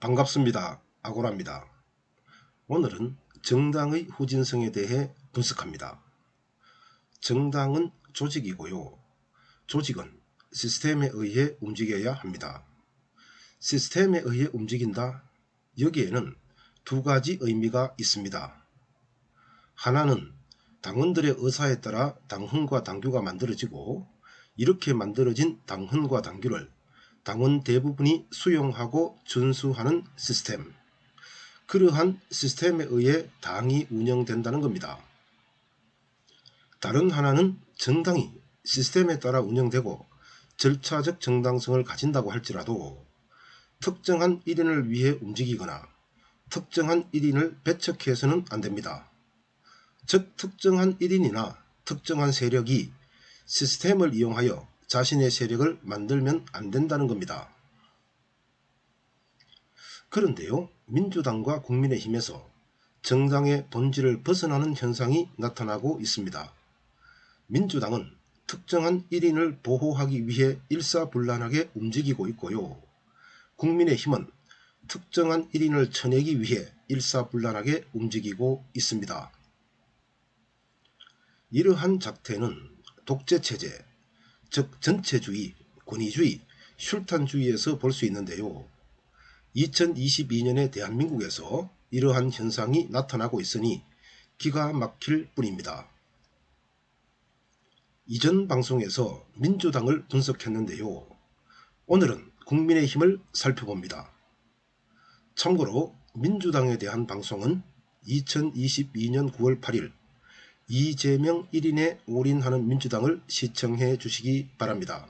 반갑습니다. 아고라입니다. 오늘은 정당의 후진성에 대해 분석합니다. 정당은 조직이고요. 조직은 시스템에 의해 움직여야 합니다. 시스템에 의해 움직인다? 여기에는 두 가지 의미가 있습니다. 하나는 당원들의 의사에 따라 당헌과 당규가 만들어지고, 이렇게 만들어진 당헌과 당규를 당원 대부분이 수용하고 준수하는 시스템, 그러한 시스템에 의해 당이 운영된다는 겁니다. 다른 하나는 정당이 시스템에 따라 운영되고 절차적 정당성을 가진다고 할지라도 특정한 1인을 위해 움직이거나 특정한 1인을 배척해서는 안됩니다. 즉, 특정한 1인이나 특정한 세력이 시스템을 이용하여 자신의 세력을 만들면 안된다는 겁니다. 그런데요, 민주당과 국민의힘에서 정당의 본질을 벗어나는 현상이 나타나고 있습니다. 민주당은 특정한 1인을 보호하기 위해 일사불란하게 움직이고 있고요. 국민의힘은 특정한 1인을 쳐내기 위해 일사불란하게 움직이고 있습니다. 이러한 작태는 독재체제, 즉 전체주의, 권위주의, 술탄주의에서 볼 수 있는데요. 2022년의 대한민국에서 이러한 현상이 나타나고 있으니 기가 막힐 뿐입니다. 이전 방송에서 민주당을 분석했는데요. 오늘은 국민의힘을 살펴봅니다. 참고로 민주당에 대한 방송은 2022년 9월 8일 이재명 1인에 올인하는 민주당을 시청해 주시기 바랍니다.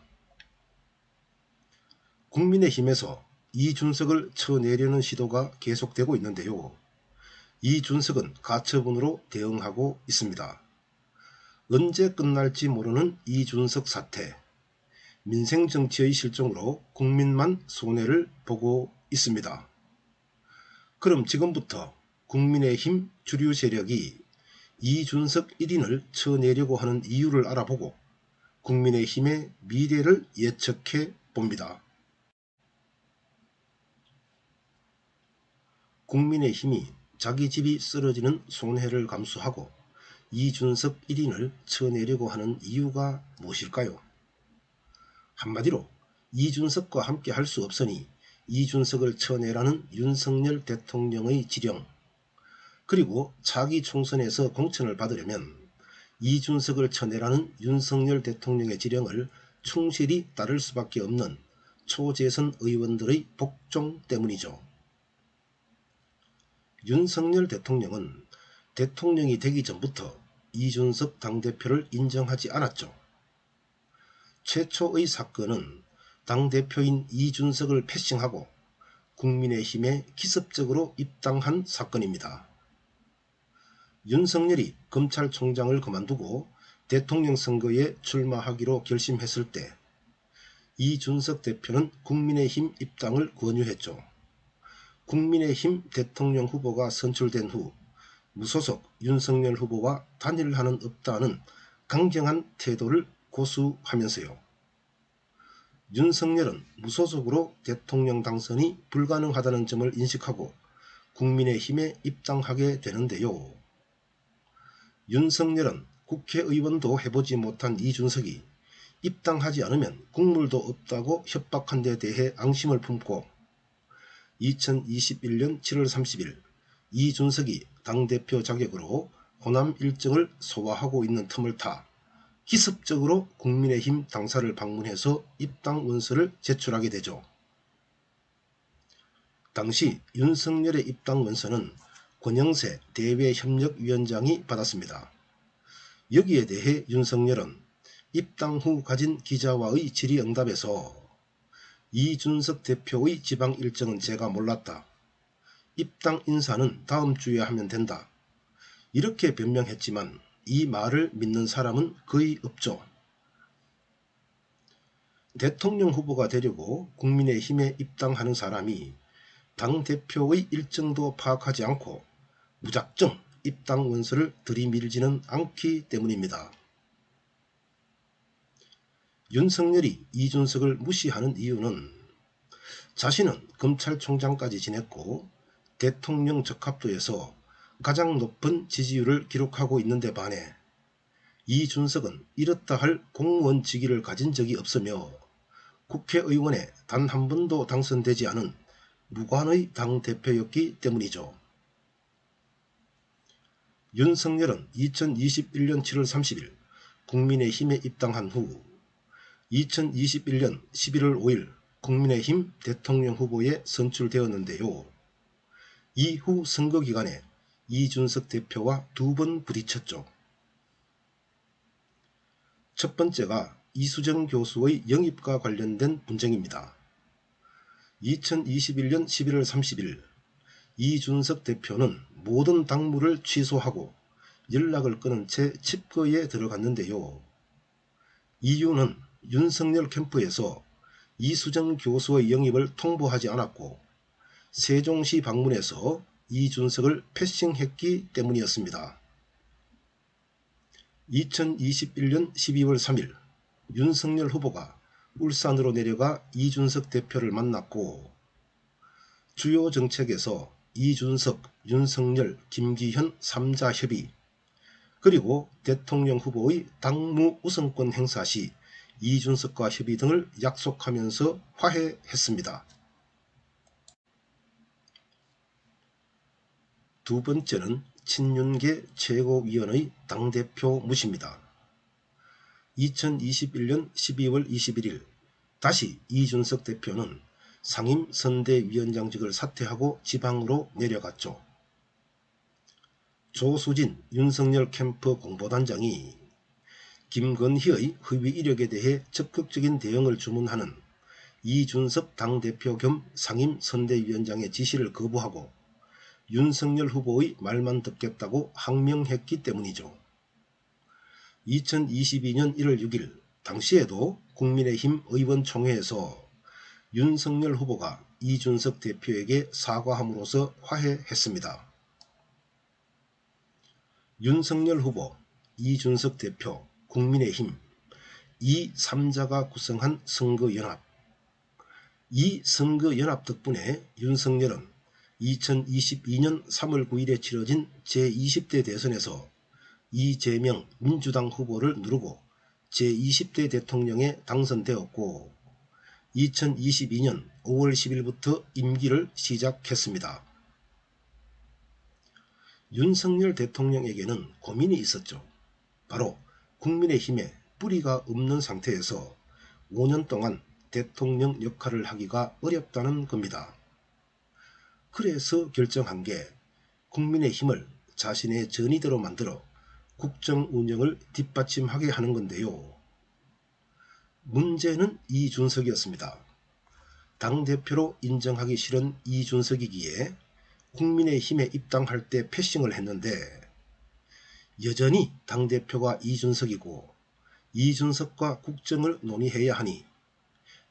국민의힘에서 이준석을 쳐내려는 시도가 계속되고 있는데요. 이준석은 가처분으로 대응하고 있습니다. 언제 끝날지 모르는 이준석 사태, 민생정치의 실종으로 국민만 손해를 보고 있습니다. 그럼 지금부터 국민의힘 주류 세력이 이준석 1인을 쳐내려고 하는 이유를 알아보고 국민의힘의 미래를 예측해 봅니다. 국민의힘이 자기 집이 쓰러지는 손해를 감수하고 이준석 1인을 쳐내려고 하는 이유가 무엇일까요? 한마디로 이준석과 함께 할 수 없으니 이준석을 쳐내라는 윤석열 대통령의 지령, 그리고 차기 총선에서 공천을 받으려면 이준석을 쳐내라는 윤석열 대통령의 지령을 충실히 따를 수밖에 없는 초재선 의원들의 복종 때문이죠. 윤석열 대통령은 대통령이 되기 전부터 이준석 당대표를 인정하지 않았죠. 최초의 사건은 당대표인 이준석을 패싱하고 국민의힘에 기습적으로 입당한 사건입니다. 윤석열이 검찰총장을 그만두고 대통령 선거에 출마하기로 결심했을 때 이준석 대표는 국민의힘 입당을 권유했죠. 국민의힘 대통령 후보가 선출된 후 무소속 윤석열 후보와 단일화는 없다는 강경한 태도를 고수하면서요. 윤석열은 무소속으로 대통령 당선이 불가능하다는 점을 인식하고 국민의힘에 입당하게 되는데요. 윤석열은 국회의원도 해보지 못한 이준석이 입당하지 않으면 국물도 없다고 협박한 데 대해 앙심을 품고 2021년 7월 30일 이준석이 당대표 자격으로 호남 일정을 소화하고 있는 틈을 타 기습적으로 국민의힘 당사를 방문해서 입당 원서를 제출하게 되죠. 당시 윤석열의 입당 원서는 권영세 대외협력위원장이 받았습니다. 여기에 대해 윤석열은 입당 후 가진 기자와의 질의응답에서 이준석 대표의 지방 일정은 제가 몰랐다. 입당 인사는 다음 주에 하면 된다. 이렇게 변명했지만 이 말을 믿는 사람은 거의 없죠. 대통령 후보가 되려고 국민의힘에 입당하는 사람이 당대표의 일정도 파악하지 않고 무작정 입당 원서를 들이밀지는 않기 때문입니다. 윤석열이 이준석을 무시하는 이유는 자신은 검찰총장까지 지냈고 대통령 적합도에서 가장 높은 지지율을 기록하고 있는데 반해 이준석은 이렇다 할 공무원 직위를 가진 적이 없으며 국회의원에 단 한 번도 당선되지 않은 무관의 당대표였기 때문이죠. 윤석열은 2021년 7월 30일 국민의힘에 입당한 후 2021년 11월 5일 국민의힘 대통령 후보에 선출되었는데요. 이후 선거기간에 이준석 대표와 두 번 부딪혔죠. 첫 번째가 이수정 교수의 영입과 관련된 분쟁입니다. 2021년 11월 30일 이준석 대표는 모든 당무를 취소하고 연락을 끊은 채 칩거에 들어갔는데요. 이유는 윤석열 캠프에서 이수정 교수의 영입을 통보하지 않았고 세종시 방문해서 이준석을 패싱했기 때문이었습니다. 2021년 12월 3일 윤석열 후보가 울산으로 내려가 이준석 대표를 만났고 주요 정책에서 이준석, 윤석열, 김기현 3자 협의 그리고 대통령 후보의 당무 우선권 행사 시 이준석과 협의 등을 약속하면서 화해했습니다. 두 번째는 친윤계 최고위원의 당대표 무시입니다. 2021년 12월 21일 다시 이준석 대표는 상임선대위원장직을 사퇴하고 지방으로 내려갔죠. 조수진 윤석열 캠프 공보단장이 김건희의 허위 이력에 대해 적극적인 대응을 주문하는 이준석 당대표 겸 상임선대위원장의 지시를 거부하고 윤석열 후보의 말만 듣겠다고 항명했기 때문이죠. 2022년 1월 6일 당시에도 국민의힘 의원총회에서 윤석열 후보가 이준석 대표에게 사과함으로써 화해했습니다. 윤석열 후보, 이준석 대표, 국민의힘 이 3자가 구성한 선거연합. 이 선거연합 덕분에 윤석열은 2022년 3월 9일에 치러진 제20대 대선에서 이재명 민주당 후보를 누르고 제20대 대통령에 당선되었고 2022년 5월 10일부터 임기를 시작했습니다. 윤석열 대통령에게는 고민이 있었죠. 바로 국민의힘에 뿌리가 없는 상태에서 5년 동안 대통령 역할을 하기가 어렵다는 겁니다. 그래서 결정한 게 국민의힘을 자신의 전의대로 만들어 국정 운영을 뒷받침하게 하는 건데요. 문제는 이준석이었습니다. 당대표로 인정하기 싫은 이준석이기에 국민의힘에 입당할 때 패싱을 했는데 여전히 당대표가 이준석이고 이준석과 국정을 논의해야 하니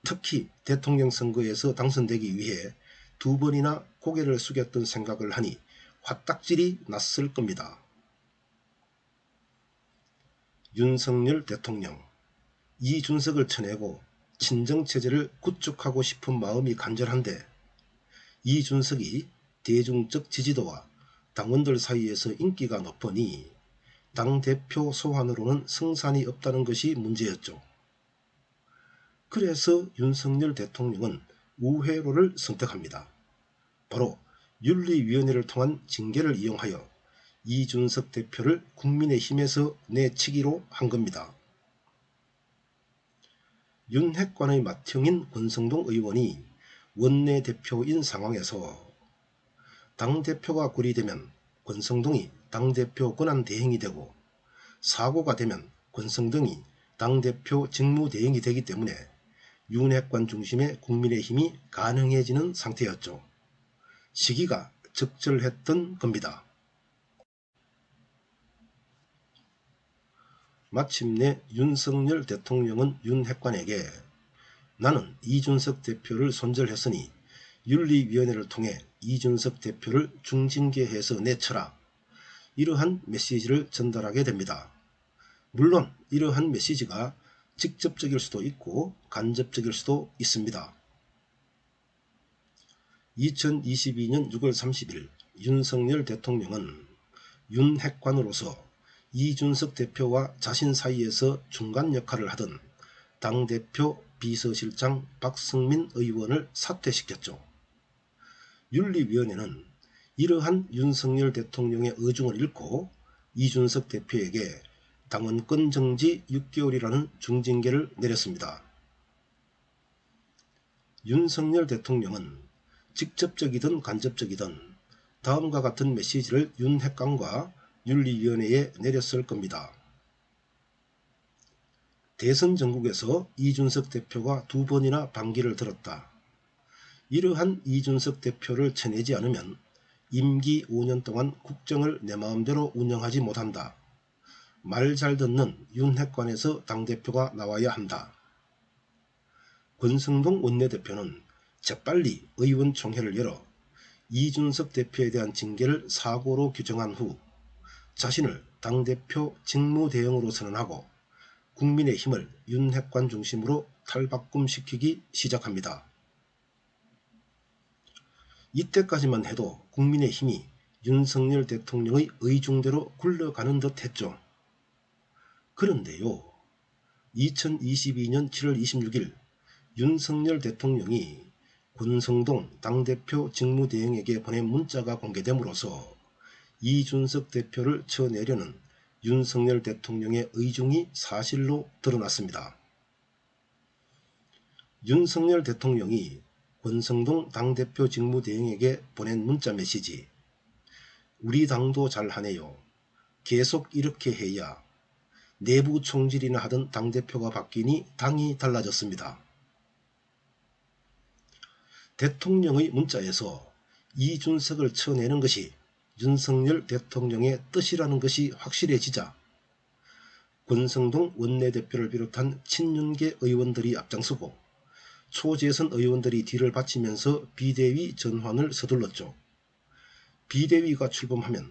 특히 대통령 선거에서 당선되기 위해 두 번이나 고개를 숙였던 생각을 하니 화딱질이 났을 겁니다. 윤석열 대통령, 이준석을 쳐내고 친정체제를 구축하고 싶은 마음이 간절한데 이준석이 대중적 지지도와 당원들 사이에서 인기가 높으니 당대표 소환으로는 성산이 없다는 것이 문제였죠. 그래서 윤석열 대통령은 우회로를 선택합니다. 바로 윤리위원회를 통한 징계를 이용하여 이준석 대표를 국민의힘에서 내치기로 한 겁니다. 윤핵관의 맏형인 권성동 의원이 원내대표인 상황에서 당대표가 고리되면 권성동이 당대표 권한대행이 되고 사고가 되면 권성동이 당대표 직무대행이 되기 때문에 윤핵관 중심의 국민의힘이 가능해지는 상태였죠. 시기가 적절했던 겁니다. 마침내 윤석열 대통령은 윤핵관에게 나는 이준석 대표를 손절했으니 윤리위원회를 통해 이준석 대표를 중징계해서 내쳐라. 이러한 메시지를 전달하게 됩니다. 물론 이러한 메시지가 직접적일 수도 있고 간접적일 수도 있습니다. 2022년 6월 30일 윤석열 대통령은 윤핵관으로서 이준석 대표와 자신 사이에서 중간 역할을 하던 당대표 비서실장 박성민 의원을 사퇴시켰죠. 윤리위원회는 이러한 윤석열 대통령의 의중을 읽고 이준석 대표에게 당원권 정지 6개월이라는 중징계를 내렸습니다. 윤석열 대통령은 직접적이든 간접적이든 다음과 같은 메시지를 윤핵관과 윤리위원회에 내렸을 겁니다. 대선 전국에서 이준석 대표가 2번이나 반기를 들었다. 이러한 이준석 대표를 쳐내지 않으면 임기 5년 동안 국정을 내 마음대로 운영하지 못한다. 말 잘 듣는 윤핵관에서 당대표가 나와야 한다. 권성동 원내대표는 재빨리 의원총회를 열어 이준석 대표에 대한 징계를 사고로 규정한 후 자신을 당대표 직무대행으로 선언하고 국민의힘을 윤핵관 중심으로 탈바꿈시키기 시작합니다. 이때까지만 해도 국민의힘이 윤석열 대통령의 의중대로 굴러가는 듯 했죠. 그런데요, 2022년 7월 26일 윤석열 대통령이 권성동 당대표 직무대행에게 보낸 문자가 공개됨으로써 이준석 대표를 쳐내려는 윤석열 대통령의 의중이 사실로 드러났습니다. 윤석열 대통령이 권성동 당대표 직무대행에게 보낸 문자 메시지. 우리 당도 잘하네요. 계속 이렇게 해야 내부 총질이나 하던 당대표가 바뀌니 당이 달라졌습니다. 대통령의 문자에서 이준석을 쳐내는 것이 윤석열 대통령의 뜻이라는 것이 확실해지자 권성동 원내대표를 비롯한 친윤계 의원들이 앞장서고 초재선 의원들이 뒤를 바치면서 비대위 전환을 서둘렀죠. 비대위가 출범하면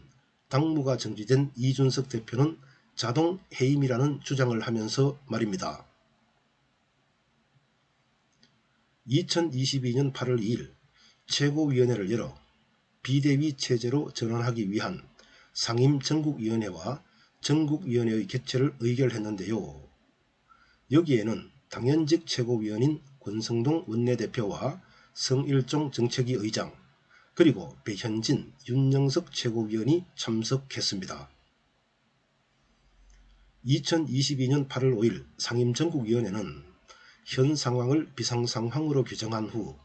당무가 정지된 이준석 대표는 자동 해임이라는 주장을 하면서 말입니다. 2022년 8월 2일 최고위원회를 열어 비대위 체제로 전환하기 위한 상임전국위원회와 전국위원회의 개최를 의결했는데요. 여기에는 당연직 최고위원인 권성동 원내대표와 성일종 정책위 의장 그리고 배현진, 윤영석 최고위원이 참석했습니다. 2022년 8월 5일 상임전국위원회는 현 상황을 비상상황으로 규정한 후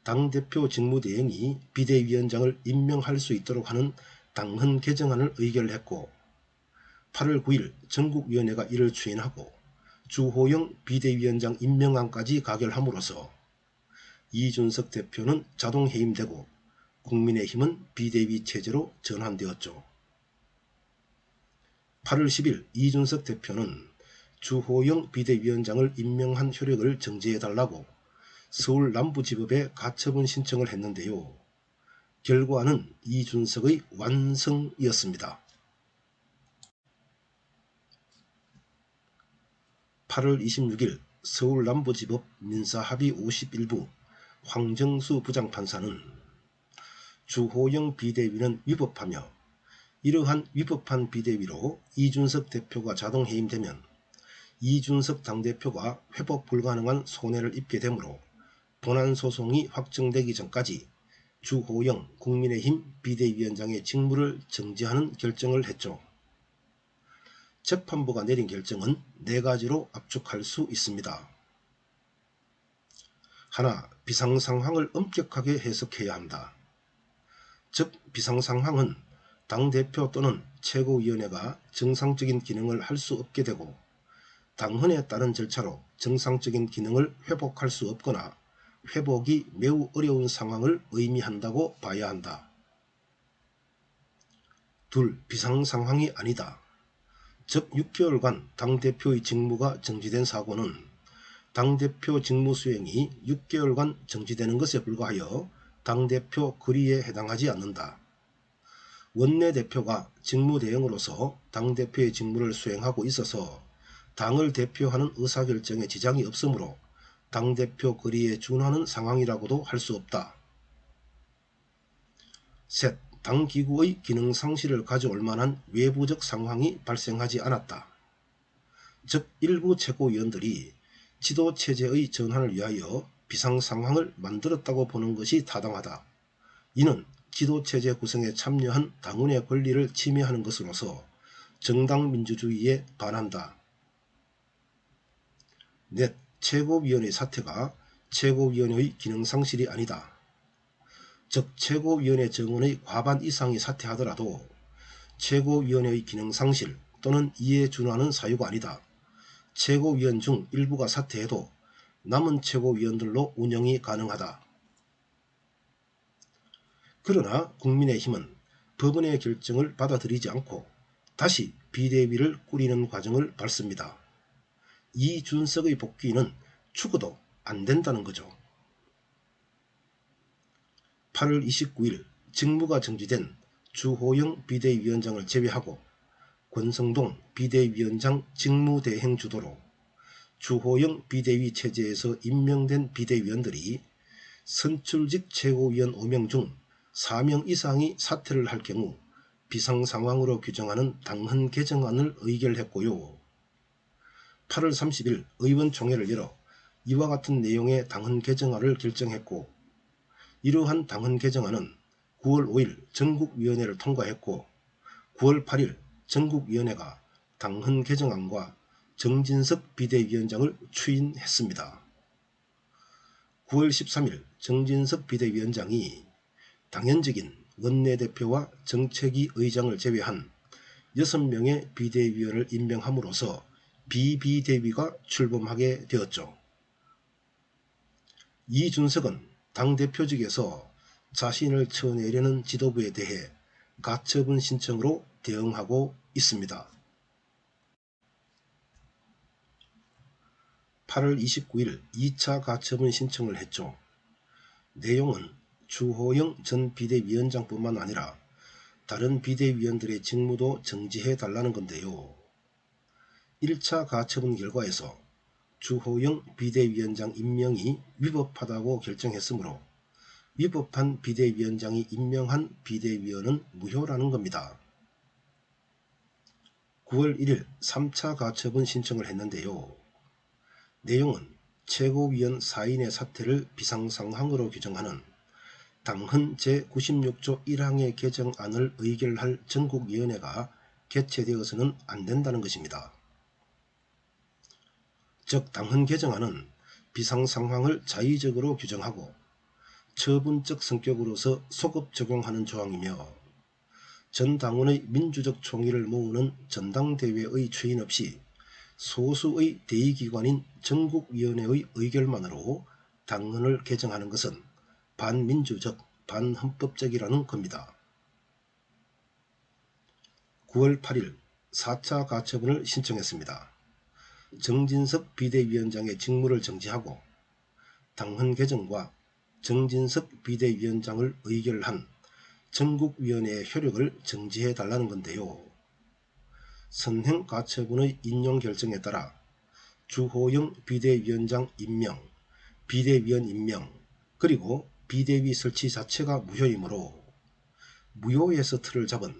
당대표 직무대행이 비대위원장을 임명할 수 있도록 하는 당헌 개정안을 의결했고 8월 9일 전국위원회가 이를 추인하고 주호영 비대위원장 임명안까지 가결함으로써 이준석 대표는 자동 해임되고 국민의힘은 비대위 체제로 전환되었죠. 8월 10일 이준석 대표는 주호영 비대위원장을 임명한 효력을 정지해달라고 서울 남부지법에 가처분 신청을 했는데요. 결과는 이준석의 완성이었습니다. 8월 26일 서울 남부지법 민사합의 51부 황정수 부장판사는 주호영 비대위는 위법하며 이러한 위법한 비대위로 이준석 대표가 자동 해임되면 이준석 당대표가 회복 불가능한 손해를 입게 되므로 본안소송이 확정되기 전까지 주호영 국민의힘 비대위원장의 직무를 정지하는 결정을 했죠. 재판부가 내린 결정은 4가지로 압축할 수 있습니다. 하나, 비상상황을 엄격하게 해석해야 한다. 즉 비상상황은 당대표 또는 최고위원회가 정상적인 기능을 할 수 없게 되고 당헌에 따른 절차로 정상적인 기능을 회복할 수 없거나 회복이 매우 어려운 상황을 의미한다고 봐야 한다. 둘, 비상상황이 아니다. 즉 6개월간 당대표의 직무가 정지된 사고는 당대표 직무 수행이 6개월간 정지되는 것에 불과하여 당대표 거리에 해당하지 않는다. 원내대표가 직무대행으로서 당대표의 직무를 수행하고 있어서 당을 대표하는 의사결정에 지장이 없으므로 당대표 거리에 준하는 상황이라고도 할 수 없다. 셋. 당기구의 기능 상실을 가져올 만한 외부적 상황이 발생하지 않았다. 즉 일부 최고위원들이 지도체제의 전환을 위하여 비상상황을 만들었다고 보는 것이 타당하다. 이는 지도체제 구성에 참여한 당원의 권리를 침해하는 것으로서 정당민주주의에 반한다. 넷. 최고위원의 사퇴가 최고위원회의 기능상실이 아니다. 즉 최고위원회 정원의 과반 이상이 사퇴하더라도 최고위원회의 기능상실 또는 이에 준하는 사유가 아니다. 최고위원 중 일부가 사퇴해도 남은 최고위원들로 운영이 가능하다. 그러나 국민의힘은 법원의 결정을 받아들이지 않고 다시 비대위를 꾸리는 과정을 밟습니다. 이준석의 복귀는 죽어도 안 된다는 거죠. 8월 29일 직무가 정지된 주호영 비대위원장을 제외하고 권성동 비대위원장 직무대행 주도로 주호영 비대위 체제에서 임명된 비대위원들이 선출직 최고위원 5명 중 4명 이상이 사퇴를 할 경우 비상상황으로 규정하는 당헌 개정안을 의결했고요. 8월 30일 의원총회를 열어 이와 같은 내용의 당헌 개정안을 결정했고 이러한 당헌 개정안은 9월 5일 전국위원회를 통과했고 9월 8일 전국위원회가 당헌 개정안과 정진석 비대위원장을 추인했습니다. 9월 13일 정진석 비대위원장이 당연직인 원내대표와 정책위 의장을 제외한 6명의 비대위원을 임명함으로써 비비대위가 출범하게 되었죠. 이준석은 당대표직에서 자신을 쳐내려는 지도부에 대해 가처분 신청으로 대응하고 있습니다. 8월 29일 2차 가처분 신청을 했죠. 내용은 주호영 전 비대위원장뿐만 아니라 다른 비대위원들의 직무도 정지해달라는 건데요. 1차 가처분 결과에서 주호영 비대위원장 임명이 위법하다고 결정했으므로 위법한 비대위원장이 임명한 비대위원은 무효라는 겁니다. 9월 1일 3차 가처분 신청을 했는데요. 내용은 최고위원 4인의 사퇴를 비상상황으로 규정하는 당헌 제96조 1항의 개정안을 의결할 전국위원회가 개최되어서는 안 된다는 것입니다. 즉 당헌 개정안은 비상상황을 자의적으로 규정하고 처분적 성격으로서 소급 적용하는 조항이며 전 당원의 민주적 총의를 모으는 전당대회의 추인 없이 소수의 대의기관인 전국위원회의 의결만으로 당헌을 개정하는 것은 반민주적, 반헌법적이라는 겁니다. 9월 8일 4차 가처분을 신청했습니다. 정진석 비대위원장의 직무를 정지하고 당헌 개정과 정진석 비대위원장을 의결한 전국위원회의 효력을 정지해달라는 건데요. 선행 가처분의 인용 결정에 따라 주호영 비대위원장 임명, 비대위원 임명, 그리고 비대위 설치 자체가 무효이므로 무효에서 틀을 잡은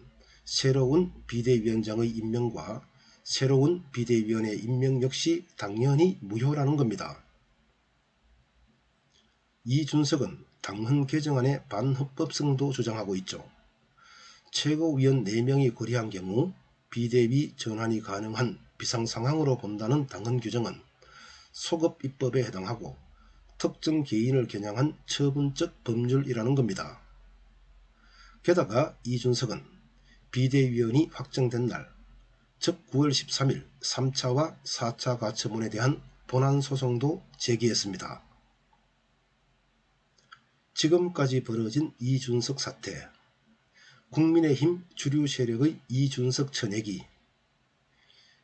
새로운 비대위원장의 임명과 새로운 비대위원의 임명 역시 당연히 무효라는 겁니다. 이준석은 당헌 개정안의 반헌법성도 주장하고 있죠. 최고위원 4명이 거리한 경우 비대위 전환이 가능한 비상상황으로 본다는 당헌 규정은 소급 입법에 해당하고 특정 개인을 겨냥한 처분적 법률이라는 겁니다. 게다가 이준석은 비대위원이 확정된 날, 즉 9월 13일 3차와 4차 가처분에 대한 본안소송도 제기했습니다. 지금까지 벌어진 이준석 사태, 국민의힘 주류 세력의 이준석 쳐내기.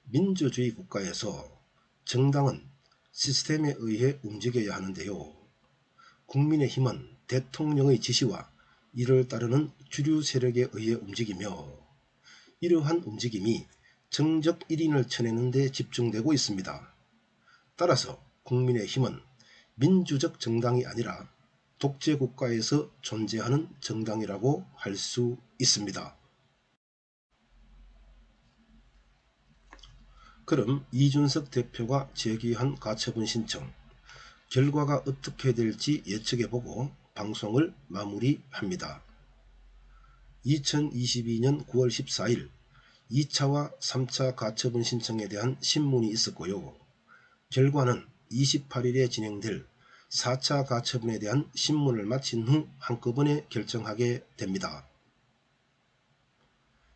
민주주의 국가에서 정당은 시스템에 의해 움직여야 하는데요. 국민의힘은 대통령의 지시와 이를 따르는 주류 세력에 의해 움직이며 이러한 움직임이 정적 1인을 쳐내는 데 집중되고 있습니다. 따라서 국민의힘은 민주적 정당이 아니라 독재 국가에서 존재하는 정당이라고 할 수 있습니다. 그럼 이준석 대표가 제기한 가처분 신청, 결과가 어떻게 될지 예측해보고 방송을 마무리합니다. 2022년 9월 14일 2차와 3차 가처분 신청에 대한 신문이 있었고요. 결과는 28일에 진행될 4차 가처분에 대한 신문을 마친 후 한꺼번에 결정하게 됩니다.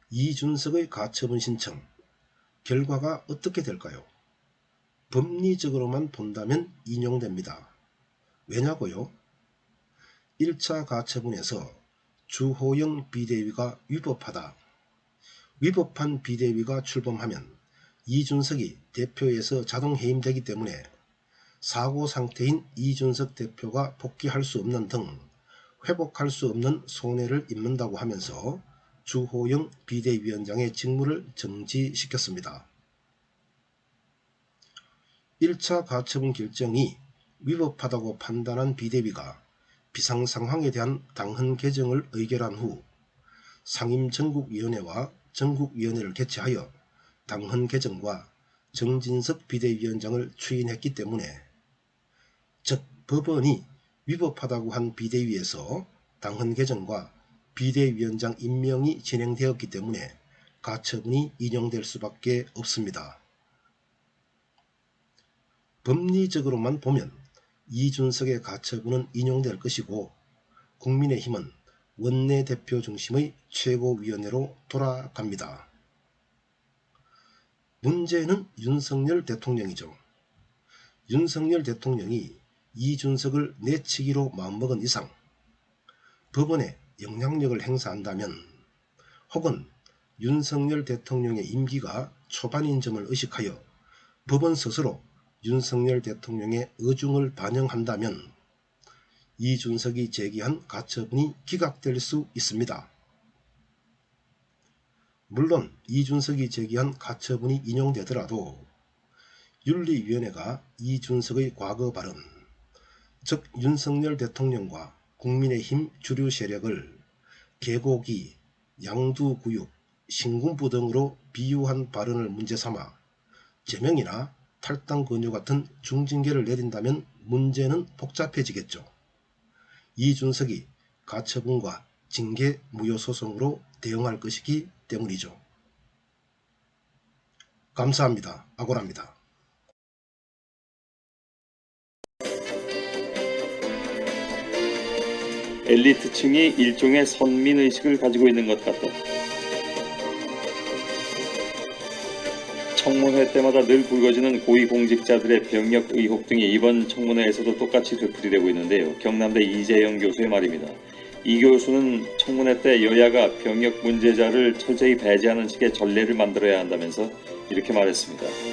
이준석의 가처분 신청, 결과가 어떻게 될까요? 법리적으로만 본다면 인용됩니다. 왜냐고요? 1차 가처분에서 주호영 비대위가 위법하다. 위법한 비대위가 출범하면 이준석이 대표에서 자동 해임되기 때문에 사고 상태인 이준석 대표가 복귀할 수 없는 등 회복할 수 없는 손해를 입는다고 하면서 주호영 비대위원장의 직무를 정지시켰습니다. 1차 가처분 결정이 위법하다고 판단한 비대위가 비상상황에 대한 당헌 개정을 의결한 후 상임전국위원회와 전국위원회를 개최하여 당헌 개정과 정진석 비대위원장을 추인했기 때문에, 즉 법원이 위법하다고 한 비대위에서 당헌 개정과 비대위원장 임명이 진행되었기 때문에 가처분이 인용될 수밖에 없습니다. 법리적으로만 보면 이준석의 가처분은 인용될 것이고 국민의힘은 원내대표 중심의 최고위원회로 돌아갑니다. 문제는 윤석열 대통령이죠. 윤석열 대통령이 이준석을 내치기로 마음먹은 이상 법원에 영향력을 행사한다면, 혹은 윤석열 대통령의 임기가 초반인 점을 의식하여 법원 스스로 윤석열 대통령의 의중을 반영한다면 이준석이 제기한 가처분이 기각될 수 있습니다. 물론 이준석이 제기한 가처분이 인용되더라도 윤리위원회가 이준석의 과거 발언, 즉 윤석열 대통령과 국민의힘 주류 세력을 개고기, 양두구육, 신군부 등으로 비유한 발언을 문제 삼아 제명이나 탈당 권유 같은 중징계를 내린다면 문제는 복잡해지겠죠. 이준석이 가처분과 징계 무효소송으로 대응할 것이기 때문이죠. 감사합니다. 아고라입니다. 엘리트층이 일종의 선민의식을 가지고 있는 것 같다. 청문회 때마다 늘 불거지는 고위공직자들의 병역 의혹 등이 이번 청문회에서도 똑같이 되풀이되고 있는데요. 경남대 이재영 교수의 말입니다. 이 교수는 청문회 때 여야가 병역 문제자를 철저히 배제하는 식의 전례를 만들어야 한다면서 이렇게 말했습니다.